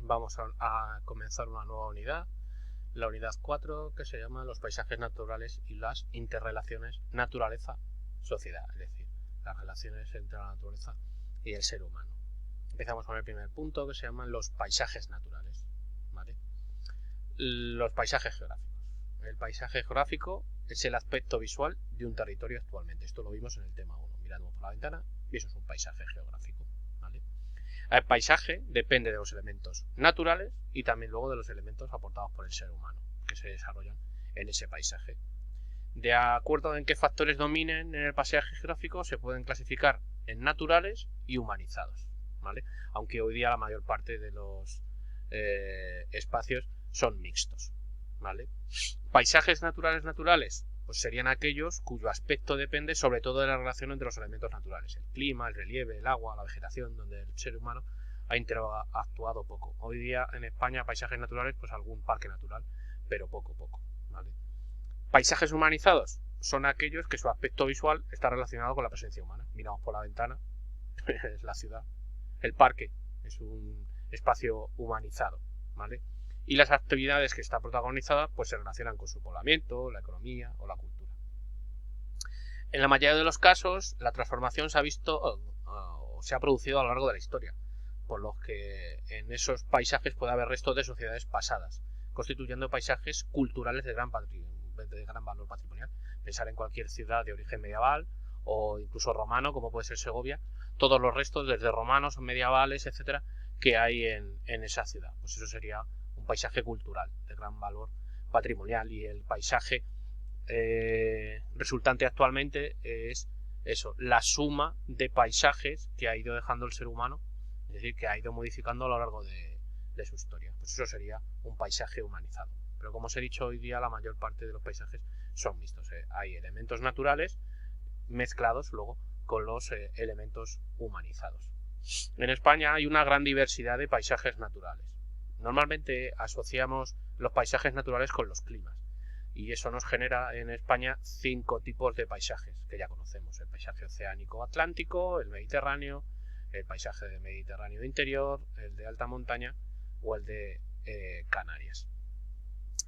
vamos a comenzar una nueva unidad, la unidad 4, que se llama los paisajes naturales y las interrelaciones naturaleza-sociedad, es decir, las relaciones entre la naturaleza y el ser humano. Empezamos con el primer punto, que se llaman los paisajes naturales, ¿vale? Los paisajes geográficos. El paisaje geográfico es el aspecto visual de un territorio actualmente. Esto lo vimos en el tema 1. Miramos por la ventana y eso es un paisaje geográfico, ¿vale? El paisaje depende de los elementos naturales y también luego de los elementos aportados por el ser humano que se desarrollan en ese paisaje. De acuerdo en qué factores dominen en el paisaje geográfico, se pueden clasificar en naturales y humanizados, ¿vale? Aunque hoy día la mayor parte de los espacios son mixtos, ¿vale? Paisajes naturales, pues serían aquellos cuyo aspecto depende sobre todo de la relación entre los elementos naturales, el clima, el relieve, el agua, la vegetación, donde el ser humano ha interactuado poco. Hoy día en España paisajes naturales, pues algún parque natural, pero poco, ¿vale? Paisajes humanizados son aquellos que su aspecto visual está relacionado con la presencia humana. Miramos por la ventana, es la ciudad. El parque es un espacio humanizado, ¿vale? Y las actividades que están protagonizadas pues se relacionan con su poblamiento, la economía o la cultura. En la mayoría de los casos, la transformación se ha visto o se ha producido a lo largo de la historia, por lo que en esos paisajes puede haber restos de sociedades pasadas, constituyendo paisajes culturales de gran valor patrimonial. Pensar en cualquier ciudad de origen medieval o incluso romano, como puede ser Segovia, todos los restos, desde romanos, medievales, etcétera, que hay en esa ciudad. Pues eso sería un paisaje cultural de gran valor patrimonial, y el paisaje resultante actualmente es eso, la suma de paisajes que ha ido dejando el ser humano, es decir, que ha ido modificando a lo largo de su historia. Pues eso sería un paisaje humanizado. Pero como os he dicho, hoy día la mayor parte de los paisajes son mixtos. Hay elementos naturales mezclados luego con los elementos humanizados. En España hay una gran diversidad de paisajes naturales. Normalmente asociamos los paisajes naturales con los climas, y eso nos genera en España 5 tipos de paisajes que ya conocemos: el paisaje oceánico atlántico, el mediterráneo, el paisaje de mediterráneo interior, el de alta montaña o el de Canarias.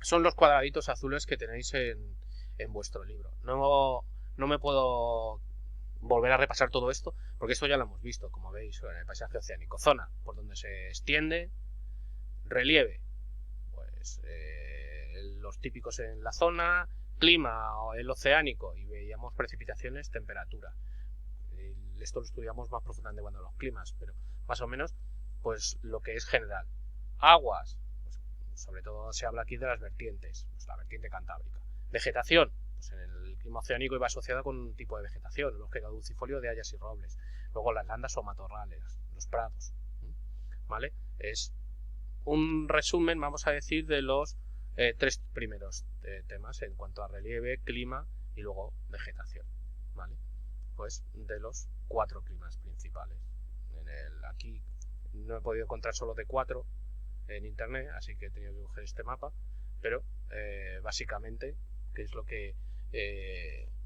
Son los cuadraditos azules que tenéis en vuestro libro. No me puedo volver a repasar todo esto, porque esto ya lo hemos visto, como veis, en el paisaje oceánico. Zona por donde se extiende, relieve, pues los típicos en la zona, clima, el oceánico, y veíamos precipitaciones, temperatura. Esto lo estudiamos más profundamente cuando los climas, pero más o menos pues lo que es general. Aguas, pues, sobre todo se habla aquí de las vertientes, pues la vertiente cantábrica. Vegetación, pues en el clima oceánico iba asociada con un tipo de vegetación, el bosque caducifolio de hayas y robles. Luego las landas o matorrales, los prados, ¿vale? Es un resumen, vamos a decir, de los 3 primeros temas en cuanto a relieve, clima y luego vegetación, ¿vale? Pues de los 4 climas principales. Aquí no he podido encontrar solo de 4 en internet, así que he tenido que coger este mapa, pero básicamente, que es lo que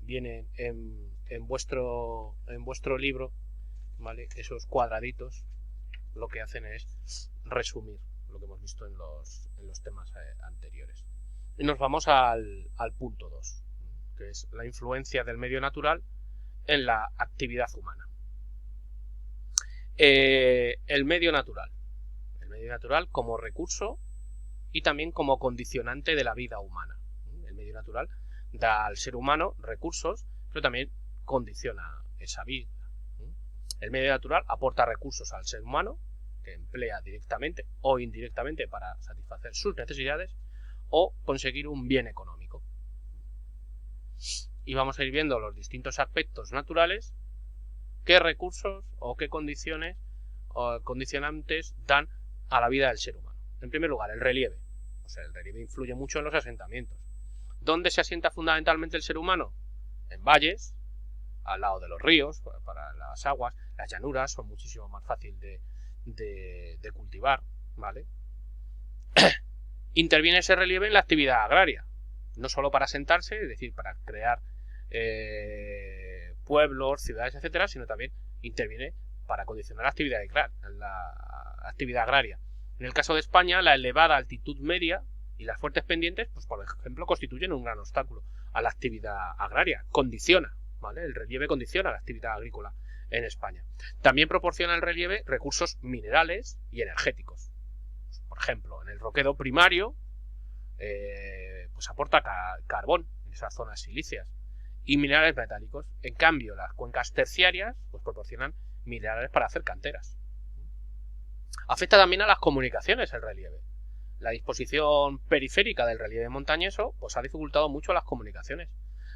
viene en vuestro libro, ¿vale? Esos cuadraditos lo que hacen es resumir lo que hemos visto en los temas anteriores. Y nos vamos al punto 2, que es la influencia del medio natural en la actividad humana. El medio natural como recurso y también como condicionante de la vida humana. El medio natural da al ser humano recursos, pero también condiciona esa vida. El medio natural aporta recursos al ser humano, que emplea directamente o indirectamente para satisfacer sus necesidades o conseguir un bien económico. Y vamos a ir viendo los distintos aspectos naturales, qué recursos o qué condiciones o condicionantes dan a la vida del ser humano. En primer lugar, el relieve. O sea, el relieve influye mucho en los asentamientos. ¿Dónde se asienta fundamentalmente el ser humano? En valles, al lado de los ríos, para las aguas. Las llanuras son muchísimo más fáciles de cultivar, ¿vale? Interviene ese relieve en la actividad agraria, no solo para asentarse, es decir, para crear pueblos, ciudades, etcétera, sino también interviene para condicionar la actividad agraria. En el caso de España, la elevada altitud media y las fuertes pendientes, pues por ejemplo, constituyen un gran obstáculo a la actividad agraria. Condiciona, ¿vale? El relieve condiciona la actividad agrícola en España. También proporciona el relieve recursos minerales y energéticos. Por ejemplo, en el roquedo primario, pues aporta carbón en esas zonas silíceas y minerales metálicos. En cambio, las cuencas terciarias pues proporcionan minerales para hacer canteras. Afecta también a las comunicaciones el relieve. La disposición periférica del relieve montañoso pues ha dificultado mucho las comunicaciones.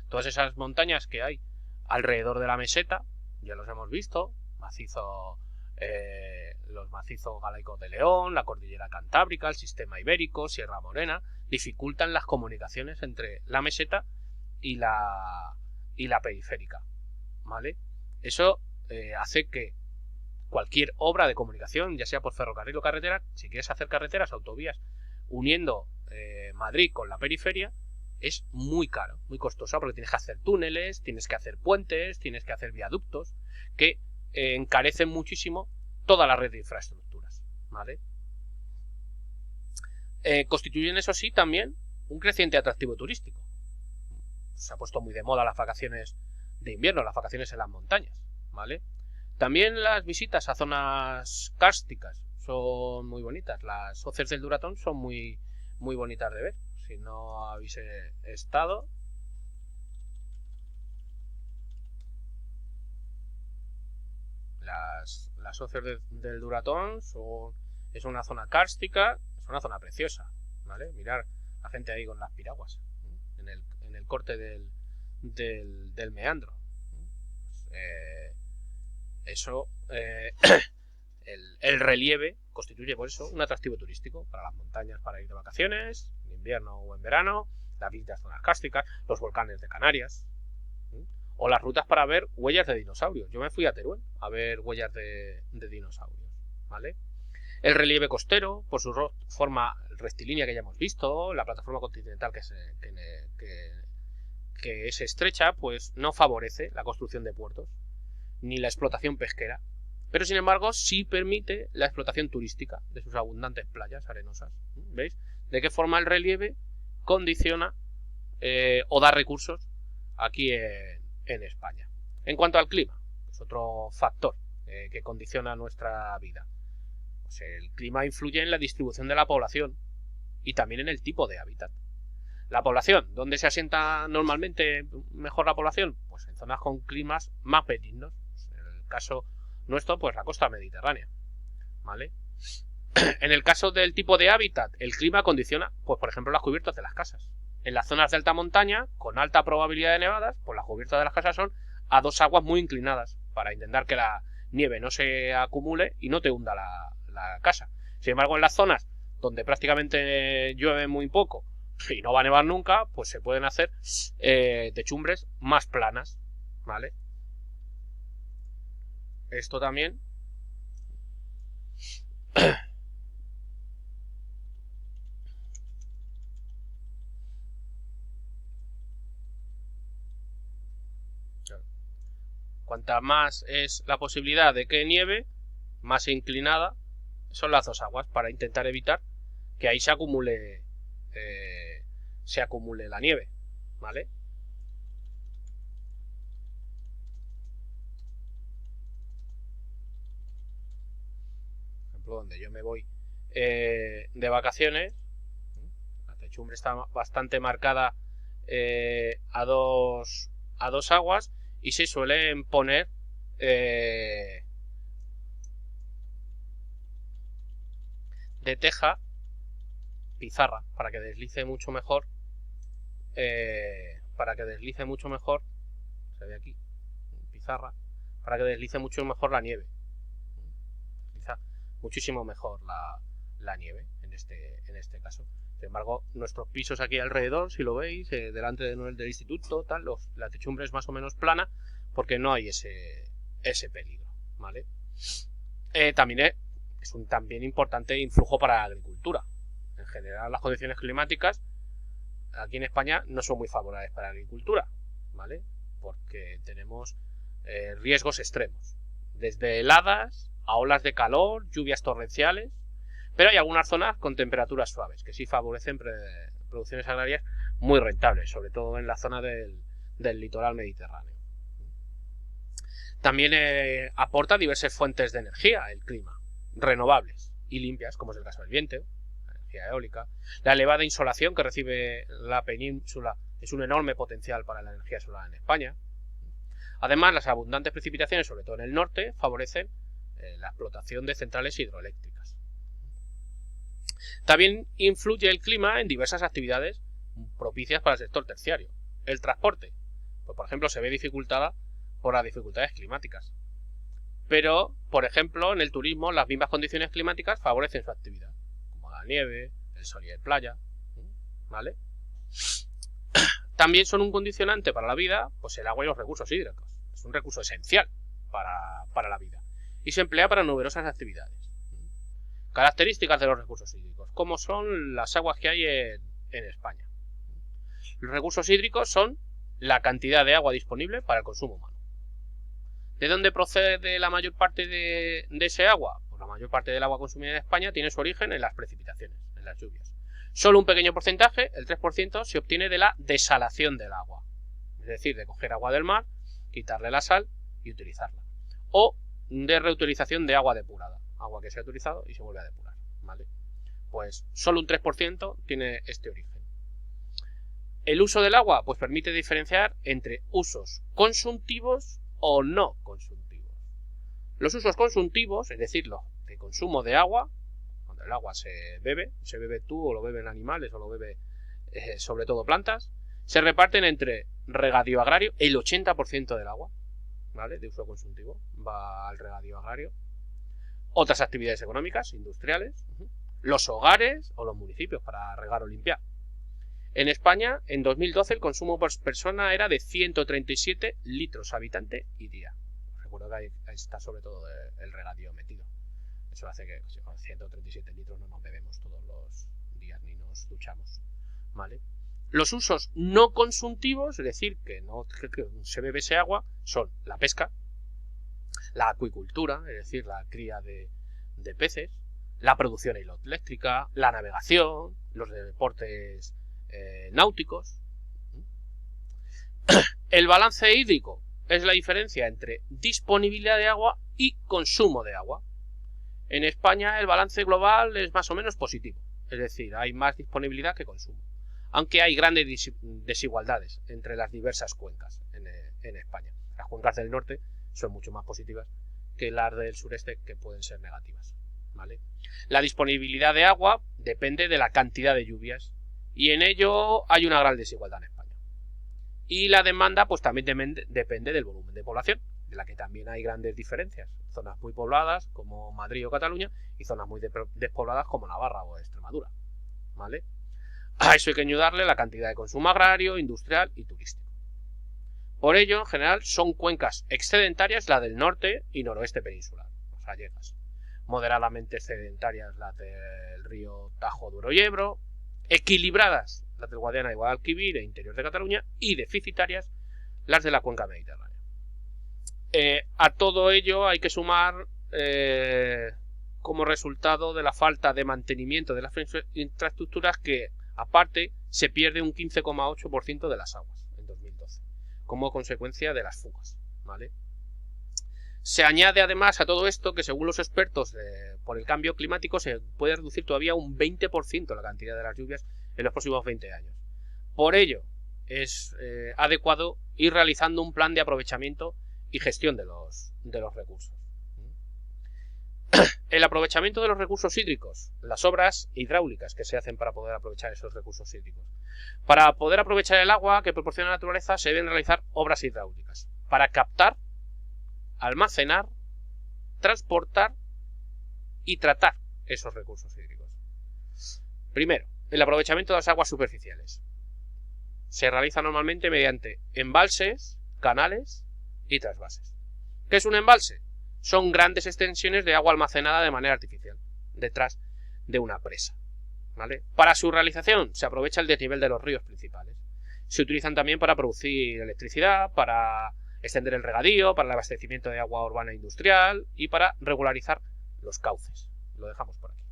Todas esas montañas que hay alrededor de la meseta, ya los hemos visto, los macizos galaicos de León, la cordillera cantábrica, el sistema ibérico, Sierra Morena, dificultan las comunicaciones entre la meseta y la periférica, ¿vale? Eso hace que cualquier obra de comunicación, ya sea por ferrocarril o carretera, si quieres hacer carreteras, autovías, uniendo Madrid con la periferia, es muy caro, muy costoso, porque tienes que hacer túneles, tienes que hacer puentes, tienes que hacer viaductos, que encarecen muchísimo toda la red de infraestructuras, ¿vale? Constituyen, eso sí, también un creciente atractivo turístico. Se ha puesto muy de moda las vacaciones de invierno, las vacaciones en las montañas, ¿vale? También las visitas a zonas kársticas son muy bonitas. Las hoces del Duratón son muy, muy bonitas de ver. Si no habéis estado, las hoces del Duratón es una zona kárstica, es una zona preciosa, ¿vale? Mirar a gente ahí con las piraguas en el corte del meandro. El relieve constituye por eso un atractivo turístico para las montañas, para ir de vacaciones, en invierno o en verano, las visitas a zonas kársticas, los volcanes de Canarias, o las rutas para ver huellas de dinosaurios. Yo me fui a Teruel a ver huellas de dinosaurios, ¿vale? El relieve costero, por su forma rectilínea que ya hemos visto, la plataforma continental que es estrecha, pues no favorece la construcción de puertos ni la explotación pesquera, pero sin embargo sí permite la explotación turística de sus abundantes playas arenosas. ¿Veis? De qué forma el relieve condiciona o da recursos aquí en España. En cuanto al clima, es otro factor que condiciona nuestra vida. Pues el clima influye en la distribución de la población y también en el tipo de hábitat. La población, ¿dónde se asienta normalmente mejor la población? Pues en zonas con climas más benignos. En el caso nuestro, pues la costa mediterránea, ¿vale? En el caso del tipo de hábitat, el clima condiciona, pues por ejemplo, las cubiertas de las casas. En las zonas de alta montaña, con alta probabilidad de nevadas, pues las cubiertas de las casas son a dos aguas muy inclinadas, para intentar que la nieve no se acumule y no te hunda la casa. Sin embargo, en las zonas donde prácticamente llueve muy poco y no va a nevar nunca, pues se pueden hacer techumbres más planas, ¿vale? Esto también cuanta más es la posibilidad de que nieve, más inclinada son las dos aguas, para intentar evitar que ahí se acumule la nieve, ¿vale? Por ejemplo, donde yo me voy de vacaciones, la techumbre está bastante marcada a dos aguas y se suelen poner de teja pizarra para que deslice mucho mejor, se ve aquí, pizarra, para que deslice mucho mejor la nieve, desliza muchísimo mejor la nieve en este caso. Sin embargo, nuestros pisos aquí alrededor, si lo veis, delante del instituto, tal, la techumbre es más o menos plana porque no hay ese peligro, ¿vale? También es un también importante influjo para la agricultura. En general, las condiciones climáticas aquí en España no son muy favorables para la agricultura, ¿vale? Porque tenemos riesgos extremos, desde heladas a olas de calor, lluvias torrenciales, Pero hay algunas zonas con temperaturas suaves que sí favorecen producciones agrarias muy rentables, sobre todo en la zona del litoral mediterráneo. También aporta diversas fuentes de energía el clima, renovables y limpias, como es el caso del viento, la energía eólica. La elevada insolación que recibe la península es un enorme potencial para la energía solar en España. Además, las abundantes precipitaciones, sobre todo en el norte, favorecen la explotación de centrales hidroeléctricas. También influye el clima en diversas actividades propicias para el sector terciario. El transporte, pues, por ejemplo, se ve dificultada por las dificultades climáticas. Pero, por ejemplo, en el turismo las mismas condiciones climáticas favorecen su actividad, como la nieve, el sol y el playa, ¿vale? También son un condicionante para la vida, pues el agua y los recursos hídricos. Es un recurso esencial para la vida y se emplea para numerosas actividades. Características de los recursos hídricos, como son las aguas que hay en España. Los recursos hídricos son la cantidad de agua disponible para el consumo humano. ¿De dónde procede la mayor parte de ese agua? Pues la mayor parte del agua consumida en España tiene su origen en las precipitaciones, en las lluvias. Solo un pequeño porcentaje, el 3%, se obtiene de la desalación del agua. Es decir, de coger agua del mar, quitarle la sal y utilizarla. O de reutilización de agua depurada. Agua que se ha utilizado y se vuelve a depurar, ¿vale? Pues solo un 3% tiene este origen. El uso del agua pues permite diferenciar entre usos consumtivos o no consumtivos. Los usos consumtivos, es decir, los de consumo de agua, cuando el agua se bebe tú o lo beben animales o lo bebe sobre todo plantas, se reparten entre regadío agrario, el 80% del agua, ¿vale?, de uso consultivo va al regadío agrario. Otras actividades económicas, industriales, los hogares o los municipios para regar o limpiar. En España, en 2012, el consumo por persona era de 137 litros habitante y día. Recuerdo que ahí está sobre todo el regadío metido. Eso hace que con 137 litros no nos bebemos todos los días ni nos duchamos, ¿vale? Los usos no consumtivos, es decir, que no se bebe ese agua, son la pesca, la acuicultura, es decir, la cría de peces, la producción eléctrica, la navegación, los deportes náuticos. El balance hídrico es la diferencia entre disponibilidad de agua y consumo de agua. En España el balance global es más o menos positivo, es decir, hay más disponibilidad que consumo, aunque hay grandes desigualdades entre las diversas cuencas en España. Las cuencas del norte son mucho más positivas que las del sureste, que pueden ser negativas, ¿vale? La disponibilidad de agua depende de la cantidad de lluvias y en ello hay una gran desigualdad en España. Y la demanda pues también depende del volumen de población, de la que también hay grandes diferencias. Zonas muy pobladas como Madrid o Cataluña y zonas muy despobladas como Navarra o Extremadura, ¿vale? A eso hay que añadirle la cantidad de consumo agrario, industrial y turístico. Por ello, en general, son cuencas excedentarias las del norte y noroeste peninsular, o sea, gallegas. Moderadamente excedentarias las del río Tajo, Duero y Ebro. Equilibradas las del Guadiana y Guadalquivir e interior de Cataluña. Y deficitarias las de la cuenca mediterránea. A todo ello hay que sumar como resultado de la falta de mantenimiento de las infraestructuras que, aparte, se pierde un 15,8% de las aguas en 2012 como consecuencia de las fugas, ¿vale? Se añade además a todo esto que, según los expertos por el cambio climático, se puede reducir todavía un 20% la cantidad de las lluvias en los próximos 20 años. Por ello es adecuado ir realizando un plan de aprovechamiento y gestión de los recursos. El aprovechamiento de los recursos hídricos, las obras hidráulicas que se hacen para poder aprovechar esos recursos hídricos. Para poder aprovechar el agua que proporciona la naturaleza se deben realizar obras hidráulicas para captar, almacenar, transportar y tratar esos recursos hídricos. Primero, el aprovechamiento de las aguas superficiales. Se realiza normalmente mediante embalses, canales y trasvases. ¿Qué es un embalse? Son grandes extensiones de agua almacenada de manera artificial, detrás de una presa, ¿vale? Para su realización se aprovecha el desnivel de los ríos principales. Se utilizan también para producir electricidad, para extender el regadío, para el abastecimiento de agua urbana e industrial y para regularizar los cauces. Lo dejamos por aquí.